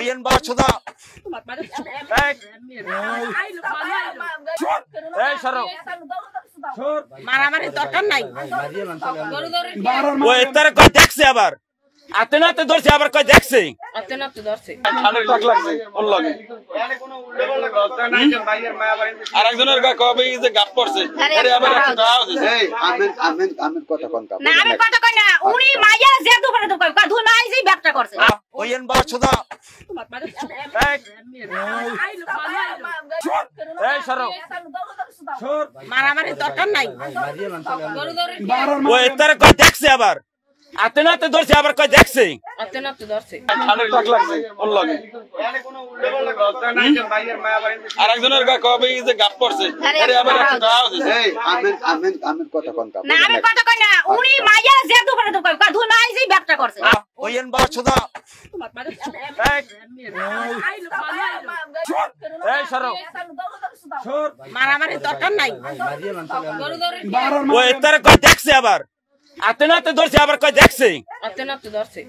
ওইন বাছুদা এই সরো মারামারি দরকার নাই ও এতার কই দেখছে আবার আতে না তে ধরছে আবার কই দেখছে আতে না তো ধরছে অনেক টাক লাগছে ওর লাগে আরেকজনের গা কবে যে গাপ পড়ছে আরে আবার একটা আছে এই আমেন কথা কোনটা না আমি কথা কই না উনি মাইয়া যে দুপুরে তো কই দুই মাই যে ব্যাপটা করছে ওইন বাছুদা এই সরো মারামারি দরকার নাই ও এতার কই দেখছে আবার আতে না তে ধরছে আবার কই দেখছে আতে না তো ধরছে অনেক টাক লাগছে ওর লাগে আরেকজনের গা কবে যে গাপ পড়ছে আরে আবার একটা আছে এই আমেন কথা কোনটা না আমি কথা কই না উনি মাইয়া যে দুপুরে তো কই দুই মাই যে ব্যাপটা করছে ওইন বাছুদা এই সরো মারামারি দরকার নাই ও এতার কই দেখছে আবার আতে না তে ধরছে আবার কই দেখছে আতে না তো ধরছে